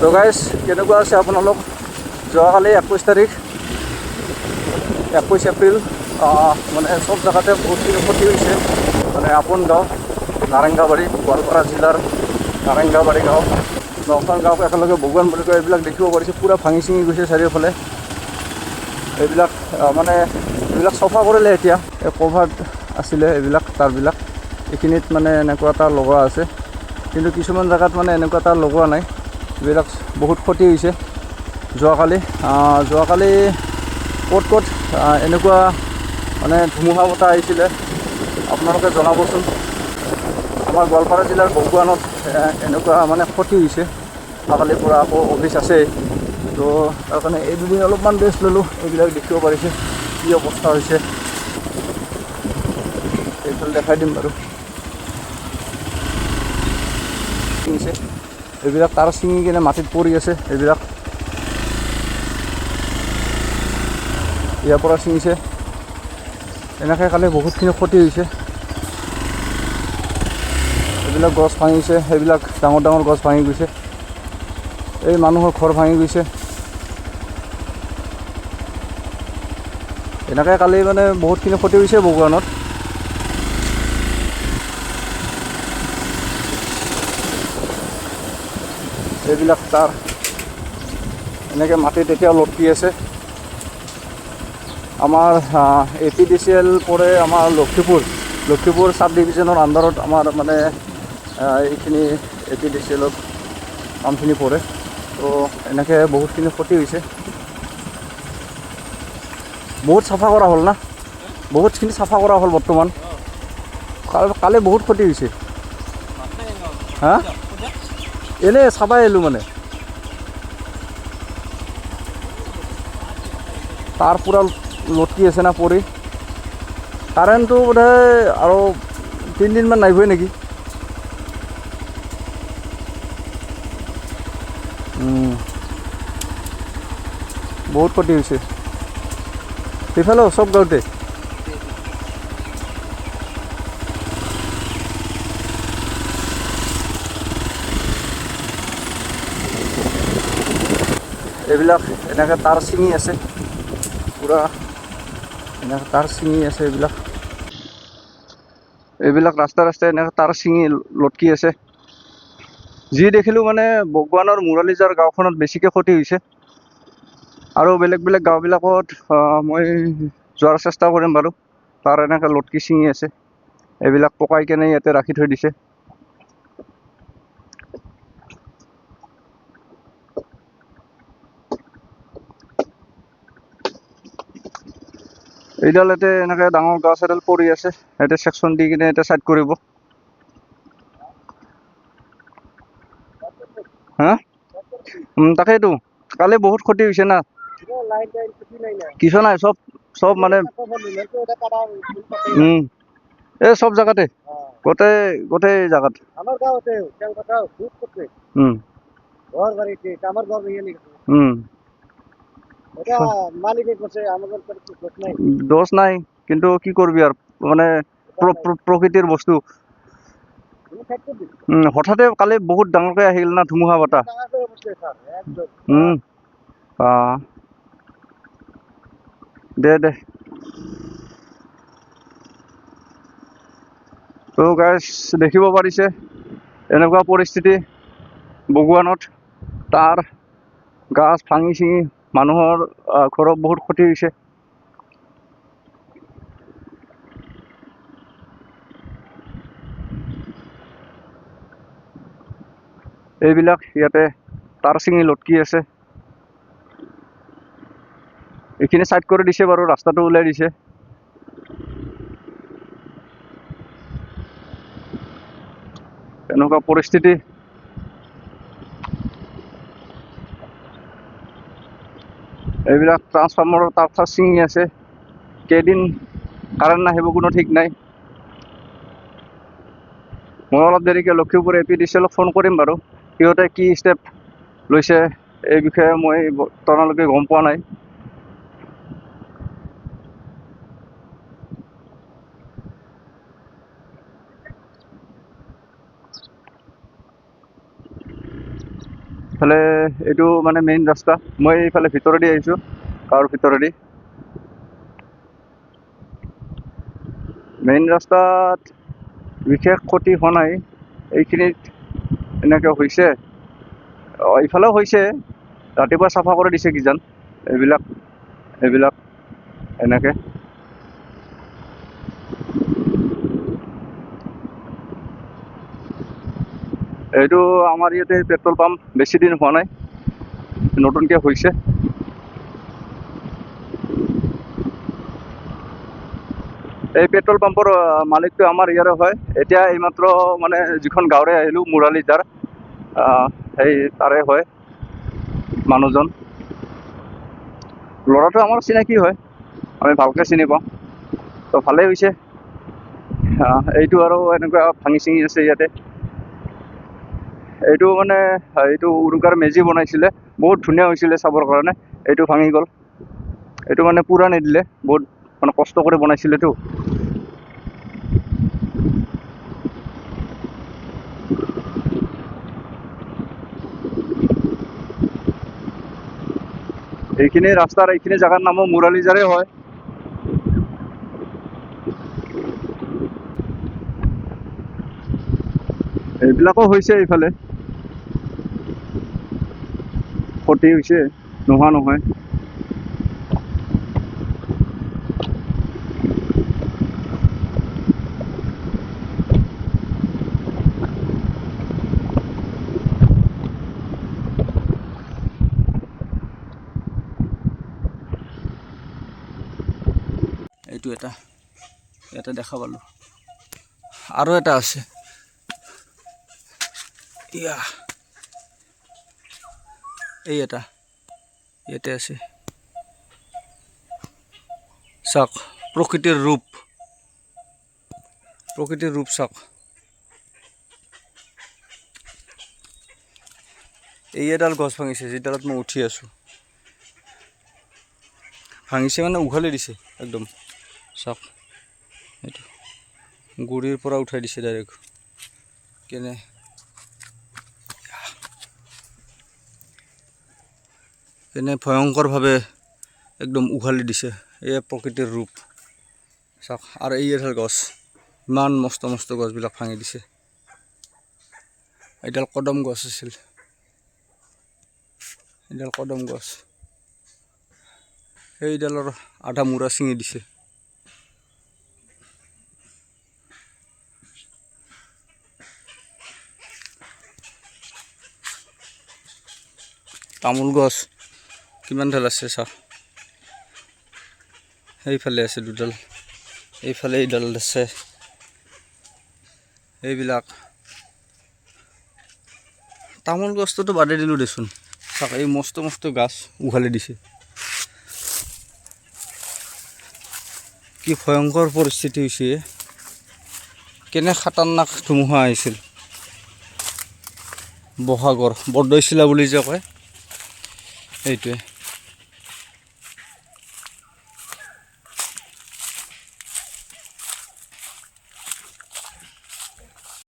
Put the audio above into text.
তো গাইজ কেনেকুৱা আছে আপোনালোক? যোৱাকালি 21 তাৰিখ 21 এপ্ৰিল মানে চব জেগাতে বহুতখিনি ক্ষতি হৈছে। মানে আপোন গাঁও নাৰেংগাবাৰী, গোৱালপাৰা জিলাৰ নাৰেংগাবাৰী গাঁও, নখন গাঁও একেলগে ভগৱান বুলি কয়, এইবিলাক দেখিব পাৰিছে পূৰা ভাঙি চিঙি গৈছে চাৰিওফালে। এইবিলাক মানে এইবিলাক চফা কৰিলে এতিয়া। এই কভাৰ আছিলে এইবিলাক তাৰবিলাক, এইখিনিত মানে এনেকুৱা এটা লগোৱা আছে, কিন্তু কিছুমান জেগাত মানে এনেকুৱা এটা লগোৱা নাই। এইবিলাক বহুত ক্ষতি হৈছে। যোৱাকালি ক'ত এনেকুৱা মানে ধুমুহা বতাহ আহিছিলে আপোনালোকে জনাবচোন। আমাৰ গোৱালপাৰা জিলাৰ ভগৱানত এনেকুৱা মানে ক্ষতি হৈছে। কালিৰ পৰা আকৌ অফিচ আছে, তো তাৰ কাৰণে এই দুদিন অলপমান ৰেষ্ট ল'লোঁ। এইবিলাক দেখিব পাৰিছে কি অৱস্থা হৈছে। এইফালে দেখাই দিম বাৰু। এইবিলাক তাৰ ছিঙি কিনে মাটিত পৰি আছে। এইবিলাক ইয়াৰ পৰা ছিঙিছে। এনেকৈ কালি বহুতখিনি ক্ষতি হৈছে। এইবিলাক গছ ভাঙিছে, সেইবিলাক ডাঙৰ ডাঙৰ গছ ভাঙি গৈছে। এই মানুহৰ ঘৰ ভাঙি গৈছে। এনেকৈ কালি মানে বহুতখিনি ক্ষতি হৈছে ভগৱানত। এইবিলাক তাৰ এনেকৈ মাটিত এতিয়াও লটকি আছে। আমাৰ APDCL পৰে আমাৰ লক্ষীপুৰ চাব ডিভিজনৰ আণ্ডাৰত আমাৰ মানে এইখিনি APDCLত কামখিনি পৰে। তো এনেকৈ বহুতখিনি ক্ষতি হৈছে। বহুত চাফা কৰা হ'ল না, বহুতখিনি চাফা কৰা হ'ল বৰ্তমান। কালি বহুত ক্ষতি হৈছে। হা এনেই চাবাই আহিলোঁ মানে। তাৰ পূৰা লটকি আছে না পৰি। কাৰেণ্টটো বোধহয় আৰু 3 দিনমান নাহিবই নেকি। বহুত ক্ষতি হৈছে সেইফালেও চব গাঁৱতে। এইবিলাক এনেকৈ তাৰ ছিঙি আছে, পূৰা এনেকৈ তাৰ ছিঙি আছে। এইবিলাক ৰাস্তাই এনেকৈ তাৰ ছিঙি লটকি আছে। যি দেখিলোঁ মানে ভগৱানৰ মুৰালিজাৰ গাঁওখনত বেছিকৈ ক্ষতি হৈছে। আৰু বেলেগ গাঁওবিলাকত মই যোৱাৰ চেষ্টা কৰিম বাৰু। তাৰ এনেকৈ লটকি ছিঙি আছে। এইবিলাক পকাই কেনে ইয়াতে ৰাখি থৈ দিছে। এইডাল ইয়াতে এনেকৈ ডাঙৰ গছ এডাল পৰি আছে, ইয়াতে ছেকশ্যন দি কিনে ইয়াতে ছাইড কৰিব। হা তাকেইতো কালি বহুত ক্ষতি হৈছে না। কিছু নাই, চব মানে এই চব জেগাতে গোটেই জেগাত। দোষ নাই, কিন্তু কি কৰবি আৰু মানে প্ৰকৃতিৰ বস্তু। হঠাতে কালি বহুত ডাঙৰকৈ আহিল না ধুমুহা বতাহ। দে তো গাইজ দেখিব পাৰিছে এনেকুৱা পৰিস্থিতি ভগৱানত। তাৰ গাছ ভাঙি চিঙি মানুহৰ ঘৰত বহুত ক্ষতি হৈছে। এইবিলাক ইয়াতে তাৰ ছিঙি লটকি আছে। এইখিনি ছাইড কৰি দিছে বাৰু, ৰাস্তাটো ওলাই দিছে। এনেকুৱা পৰিস্থিতি। এইবিলাক ট্ৰান্সফৰ্মাৰৰ তাৰ ছিঙি আছে। কেইদিন কাৰেণ্ট নাহিব কোনো ঠিক নাই। মই অলপ দেৰিকৈ লক্ষীপুৰ APDCLক ফোন কৰিম বাৰু। সিহঁতে কি ষ্টেপ লৈছে এই বিষয়ে মই বৰ্তমানলৈকে গম পোৱা নাই। ইফালে এইটো মানে মেইন ৰাস্তা। মই এইফালে ভিতৰেদি আহিছোঁ, গাঁৱৰ ভিতৰেদি। মেইন ৰাস্তাত বিশেষ ক্ষতি হোৱা নাই, এইখিনিত এনেকৈ হৈছে। ইফালেও হৈছে, ৰাতিপুৱা চাফা কৰি দিছে কিজান এইবিলাক এনেকৈ। এইটো আমাৰ ইয়াতে পেট্ৰল পাম্প বেছি দিন হোৱা নাই, নতুনকৈ হৈছে। এই পেট্ৰল পাম্পৰ মালিকটো আমাৰ ইয়াৰে হয়। এতিয়া এইমাত্ৰ মানে যিখন গাঁৱৰে আহিলোঁ, মুৰালিজাৰ, সেই তাৰে হয় মানুহজন। ল'ৰাটো আমাৰ চিনাকি হয়, আমি ভালকৈ চিনি পাওঁ। তো ভালেই হৈছে। এইটো আৰু এনেকুৱা ভাঙি চিঙি আছে ইয়াতে। এইটো মানে এইটো উৰুকাৰ মেজি বনাইছিলে, বহুত ধুনীয়া হৈছিলে চাবৰ কাৰণে। এইটো ভাঙি গ'ল। এইটো মানে পুৰা নিদিলে, বহুত মানে কষ্ট কৰি বনাইছিলেতো। এইখিনি ৰাস্তাৰ এইখিনি জেগাৰ নামো মুৰালিজাৰে হয়। এইবিলাকো হৈছে, এইফালে ক্ষতি হৈছে, নোহোৱা নহয়। এইটো এটা দেখা পালোঁ, আৰু এটা আছে। এই এটা ইয়াতে আছে। চাওক প্ৰকৃতিৰ ৰূপ চাওক। এই এডাল গছ ভাঙিছে, যিডালত মই উঠি আছোঁ। ভাঙিছে মানে উঘালি দিছে একদম। চাওক, এইটো গুৰিৰ পৰা উঠাই দিছে ডাইৰেক্ট। কেনে ভয়ংকৰভাৱে একদম উঘালি দিছে। এয়া প্ৰকৃতিৰ ৰূপ চাওক। আৰু এই এডাল গছ, ইমান মস্ত গছবিলাক ভাঙি দিছে। এডাল কদম গছ আছিল, এডাল কদম গছ, সেইডালৰ আধা মূৰা ছিঙি দিছে। তামোল গছ কিমান ডাল আছে চাওক। সেইফালে আছে দুডাল, এইফালে এইডাল আছে। এইবিলাক তামোল গছটোতো বাদে দিলোঁ দেচোন। চাওক, এই মস্ত গাছ উঘালি দিছে। কি ভয়ংকৰ পৰিস্থিতি হৈছে। কেনে খাতাৰনাক ধুমুহা আহিছিল। বহাগৰ বৰদৈচিলা বুলি যে কয়, সেইটোৱে।